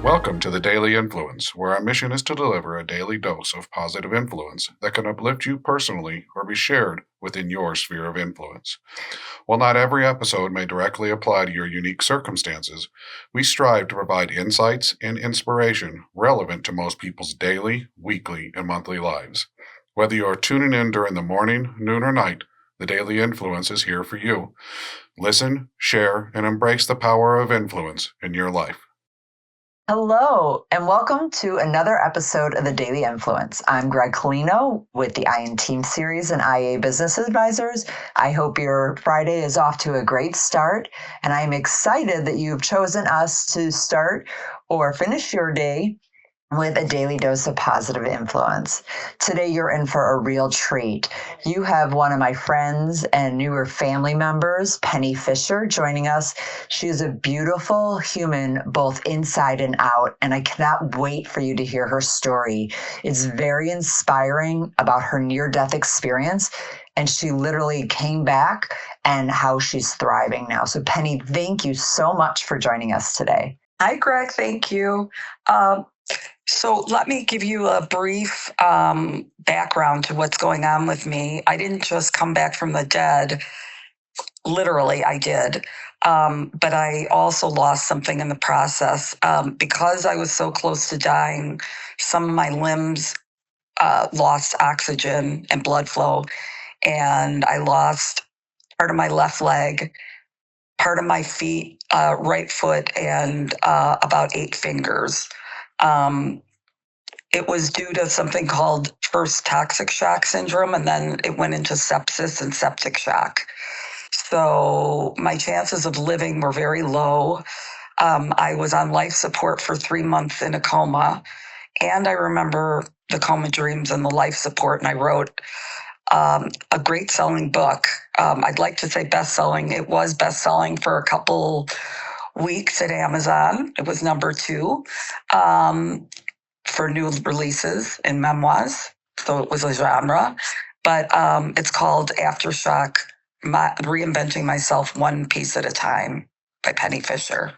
Welcome to the Daily Influence, where our mission is to deliver a daily dose of positive influence that can uplift you personally or be shared within your sphere of influence. While not every episode may directly apply to your unique circumstances, we strive to provide insights and inspiration relevant to most people's daily, weekly, and monthly lives. Whether you are tuning in during the morning, noon, or night, the Daily Influence is here for you. Listen, share, and embrace the power of influence in your life. Hello, and welcome to another episode of the Daily Influence. I'm Gregg Koleno with the IN Team Series and IA Business Advisors. I hope your Friday is off to a great start, and I'm excited that you've chosen us to start or finish your day with a daily dose of positive influence. Today, you're in for a real treat. You have one of my friends and newer family members, Penny Fisher, joining us. She is a beautiful human, both inside and out, and I cannot wait for you to hear her story. It's very inspiring about her near-death experience, and she literally came back and how she's thriving now. So, Penny, thank you so much for joining us today. Hi, Greg. Thank you. So let me give you a brief background to what's going on with me. I didn't just come back from the dead. Literally, I did. But I also lost something in the process. Because I was so close to dying, some of my limbs lost oxygen and blood flow. And I lost part of my left leg, part of my feet, right foot, and about 8 fingers. It was due to something called first toxic shock syndrome, and then it went into sepsis and septic shock. So my chances of living were very low. I was on life support for 3 months in a coma, and I remember the coma dreams and the life support, and I wrote a great selling book. I'd like to say best-selling. It was best-selling for a couple weeks at Amazon. It was number 2 for new releases in memoirs. So it was a genre, but it's called Aftershock, Reinventing Myself One Piece at a Time by Penny Fisher.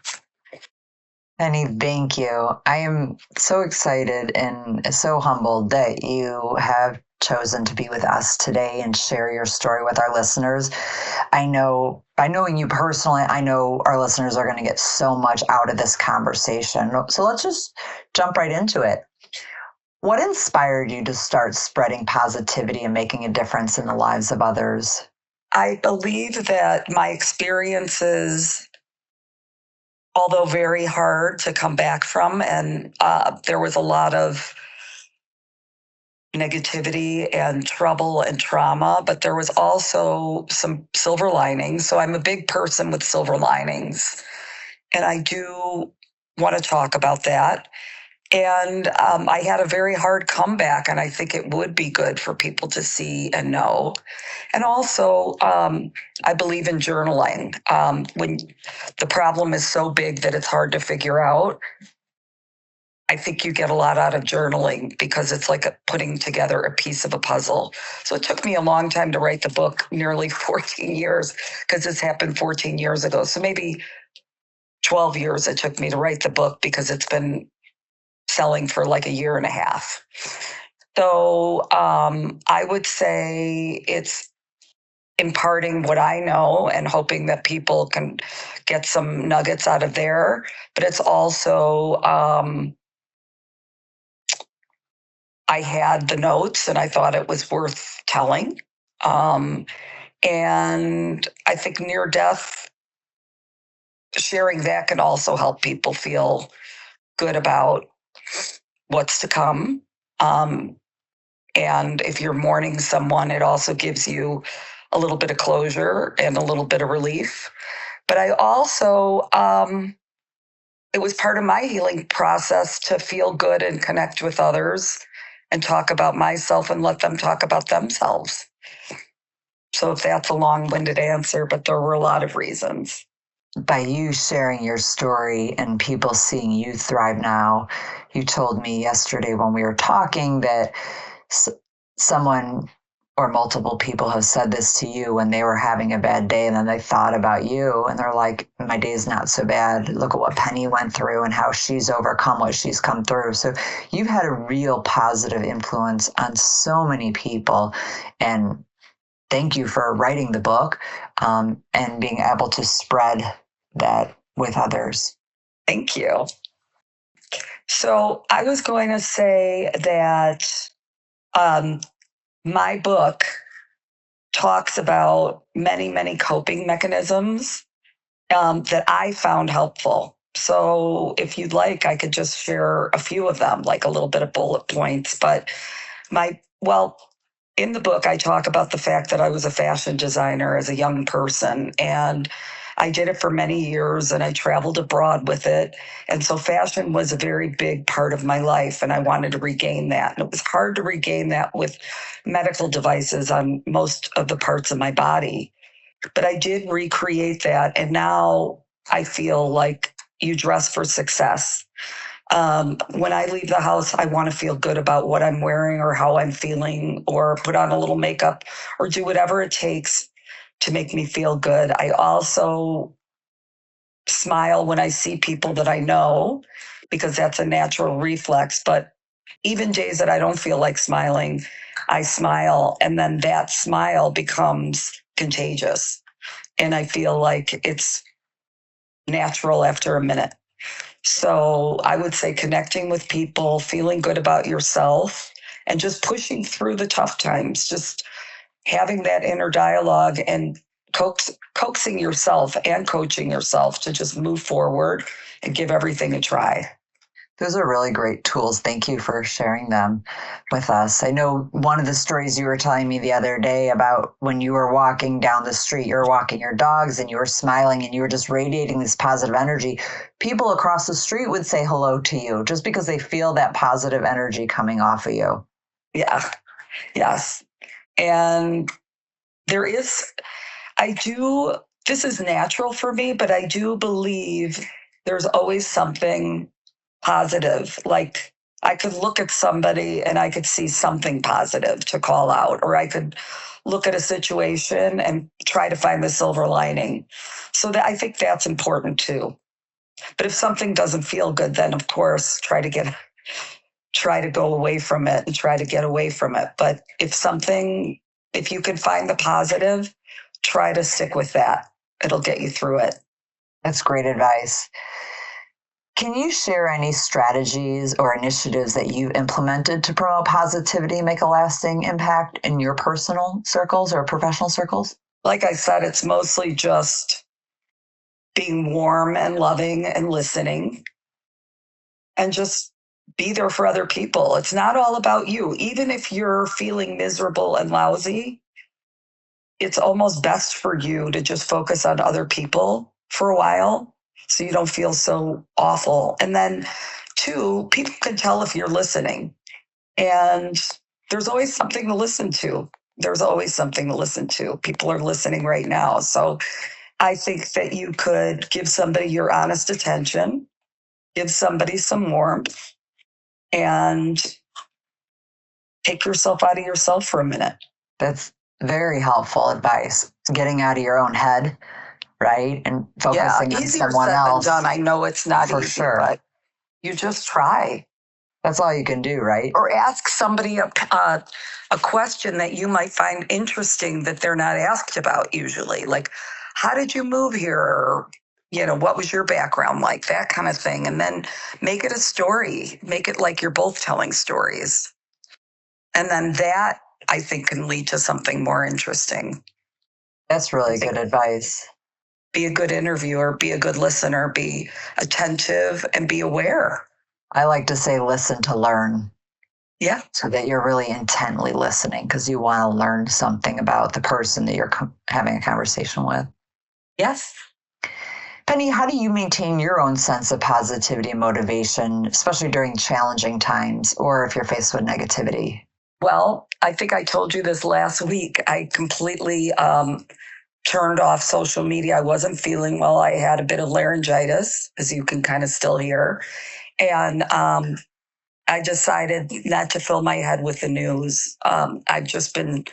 Penny, thank you. I am so excited and so humbled that you have chosen to be with us today and share your story with our listeners. I know, by knowing you personally, I know our listeners are going to get so much out of this conversation. So let's just jump right into it. What inspired you to start spreading positivity and making a difference in the lives of others? I believe that my experiences, although very hard to come back from, and there was a lot of negativity and trouble and trauma, but there was also some silver linings. So I'm a big person with silver linings, and I do want to talk about that. And I had a very hard comeback, and I think it would be good for people to see and know. And also, I believe in journaling. When the problem is so big that it's hard to figure out, I think you get a lot out of journaling because it's like putting together a piece of a puzzle. So it took me a long time to write the book, nearly 14 years, because this happened 14 years ago. So maybe 12 years it took me to write the book because it's been selling for like a year and a half. So I would say it's imparting what I know and hoping that people can get some nuggets out of there. But it's also, I had the notes and I thought it was worth telling. And I think near death, sharing that can also help people feel good about what's to come. And if you're mourning someone, it also gives you a little bit of closure and a little bit of relief. But I also, it was part of my healing process to feel good and connect with others and talk about myself and let them talk about themselves. So if that's a long-winded answer, but there were a lot of reasons. By you sharing your story and people seeing you thrive now, you told me yesterday when we were talking that someone or multiple people have said this to you when they were having a bad day and then they thought about you and they're like, my day's not so bad. Look at what Penny went through and how she's overcome what she's come through. So you've had a real positive influence on so many people. And thank you for writing the book and being able to spread that with others. Thank you. So I was going to say that my book talks about many, many coping mechanisms that I found helpful. So if you'd like, I could just share a few of them, like a little bit of bullet points. But in the book, I talk about the fact that I was a fashion designer as a young person, and I did it for many years, and I traveled abroad with it. And so fashion was a very big part of my life, and I wanted to regain that. And it was hard to regain that with medical devices on most of the parts of my body. But I did recreate that, and now I feel like you dress for success. When I leave the house, I want to feel good about what I'm wearing or how I'm feeling, or put on a little makeup or do whatever it takes to make me feel good. I also smile when I see people that I know because that's a natural reflex. But even days that I don't feel like smiling, I smile, and then that smile becomes contagious. And I feel like it's natural after a minute. So I would say connecting with people, feeling good about yourself, and just pushing through the tough times, just having that inner dialogue and coaxing yourself and coaching yourself to just move forward and give everything a try. Those are really great tools. Thank you for sharing them with us. I know one of the stories you were telling me the other day about when you were walking down the street, you were walking your dogs and you were smiling and you were just radiating this positive energy. People across the street would say hello to you just because they feel that positive energy coming off of you. Yeah. Yes. And this is natural for me, but I do believe there's always something positive. Like I could look at somebody and I could see something positive to call out, or I could look at a situation and try to find the silver lining. So I think that's important too. But if something doesn't feel good, then of course try to go away from it and try to get away from it. But if you can find the positive, try to stick with that. It'll get you through it. That's great advice. Can you share any strategies or initiatives that you've implemented to promote positivity, make a lasting impact in your personal circles or professional circles? Like I said, it's mostly just being warm and loving and listening and just be there for other people. It's not all about you. Even if you're feeling miserable and lousy, it's almost best for you to just focus on other people for a while so you don't feel so awful. And then, two, people can tell if you're listening. And there's always something to listen to. There's always something to listen to. People are listening right now. So I think that you could give somebody your honest attention, give somebody some warmth, and take yourself out of yourself for a minute. That's very helpful advice. Getting out of your own head, right? And focusing on someone else. Done. I know it's not for easy, sure. But you just try. That's all you can do, right? Or ask somebody a question that you might find interesting that they're not asked about usually. Like, how did you move here? Or, what was your background like? That kind of thing. And then make it a story. Make it like you're both telling stories. And then that, I think, can lead to something more interesting. That's really good advice. Be a good interviewer, be a good listener, be attentive, and be aware. I like to say listen to learn. Yeah. So that you're really intently listening because you want to learn something about the person that you're having a conversation with. Yes. Penny, how do you maintain your own sense of positivity and motivation, especially during challenging times or if you're faced with negativity? Well, I think I told you this last week. I completely turned off social media. I wasn't feeling well. I had a bit of laryngitis, as you can kind of still hear. And I decided not to fill my head with the news. I've just been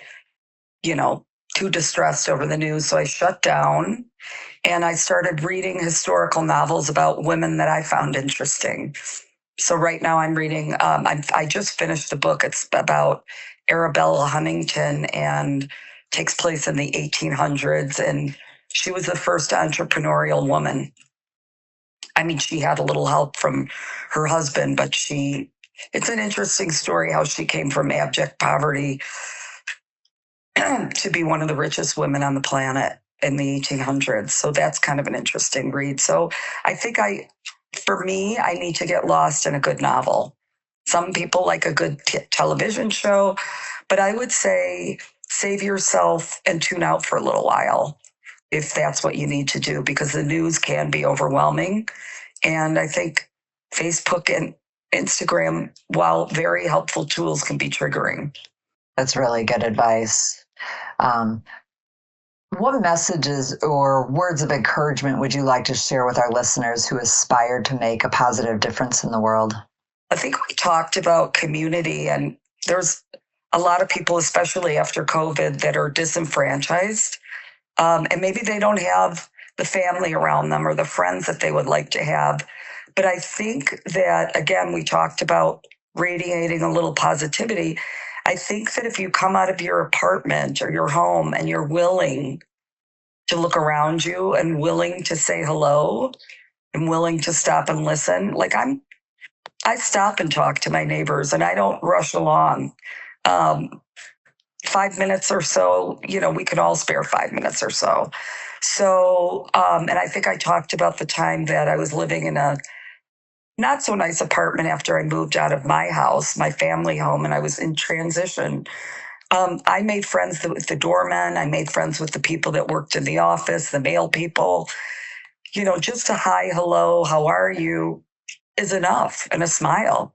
too distressed over the news. So I shut down and I started reading historical novels about women that I found interesting. So right now I'm reading, I just finished a book. It's about Arabella Huntington and takes place in the 1800s. And she was the first entrepreneurial woman. I mean, she had a little help from her husband, but it's an interesting story how she came from abject poverty to be one of the richest women on the planet in the 1800s. So that's kind of an interesting read. So I think for me, I need to get lost in a good novel. Some people like a good television show, but I would say save yourself and tune out for a little while if that's what you need to do, because the news can be overwhelming. And I think Facebook and Instagram, while very helpful tools, can be triggering. That's really good advice. What messages or words of encouragement would you like to share with our listeners who aspire to make a positive difference in the world? I think we talked about community, and there's a lot of people, especially after COVID, that are disenfranchised. And maybe they don't have the family around them or the friends that they would like to have. But I think that, again, we talked about radiating a little positivity. I think that if you come out of your apartment or your home and you're willing to look around you and willing to say hello and willing to stop and listen, like I stop and talk to my neighbors and I don't rush along. 5 minutes or so, we could all spare 5 minutes or so. So, and I think I talked about the time that I was living in a not so nice apartment after I moved out of my house, my family home, and I was in transition. I made friends with the doorman. I made friends with the people that worked in the office, the mail people. Just a hi, hello, how are you is enough, and a smile.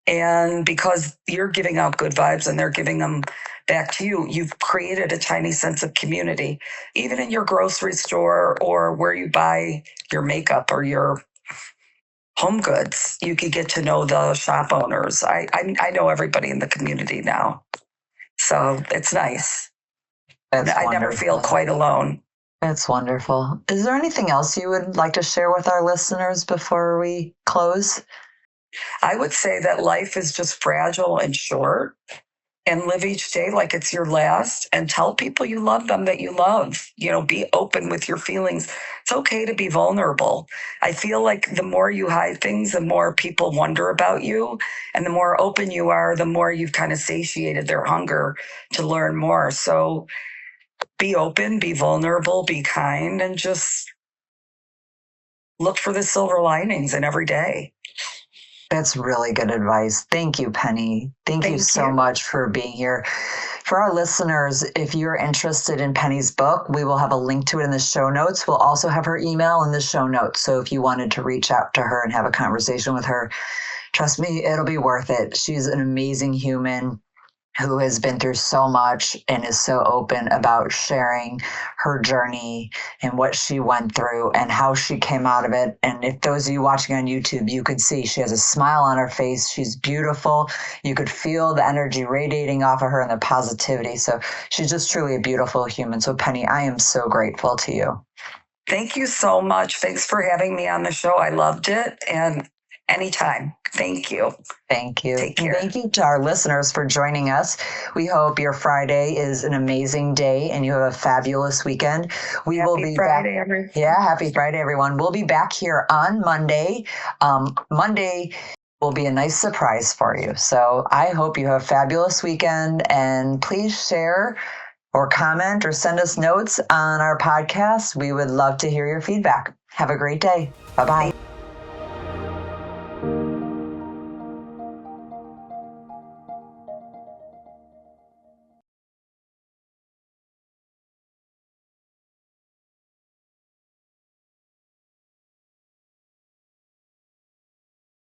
And because you're giving out good vibes and they're giving them back to you, you've created a tiny sense of community, even in your grocery store or where you buy your makeup or your home goods. You could get to know the shop owners. I know everybody in the community now. So it's nice. I never feel quite alone. That's wonderful. Is there anything else you would like to share with our listeners before we close? I would say that life is just fragile and short, and live each day like it's your last, and tell people you love them, that you love. Be open with your feelings. It's okay to be vulnerable. I feel like the more you hide things, the more people wonder about you, and the more open you are, the more you've kind of satiated their hunger to learn more. So be open, be vulnerable, be kind, and just look for the silver linings in every day. That's really good advice. Thank you, Penny. Thank you so much for being here. For our listeners, if you're interested in Penny's book, we will have a link to it in the show notes. We'll also have her email in the show notes. So if you wanted to reach out to her and have a conversation with her, trust me, it'll be worth it. She's an amazing human who has been through so much and is so open about sharing her journey and what she went through and how she came out of it. And if those of you watching on YouTube, you could see she has a smile on her face. She's beautiful. You could feel the energy radiating off of her and the positivity. So she's just truly a beautiful human. So Penny, I am so grateful to you. Thank you so much. Thanks for having me on the show. I loved it. And anytime. Thank you. Thank you. Take care. And thank you to our listeners for joining us. We hope your Friday is an amazing day and you have a fabulous weekend. Happy Friday, everyone. Yeah, happy Friday, everyone. We'll be back here on Monday. Monday will be a nice surprise for you. So I hope you have a fabulous weekend, and please share or comment or send us notes on our podcast. We would love to hear your feedback. Have a great day. Bye-bye.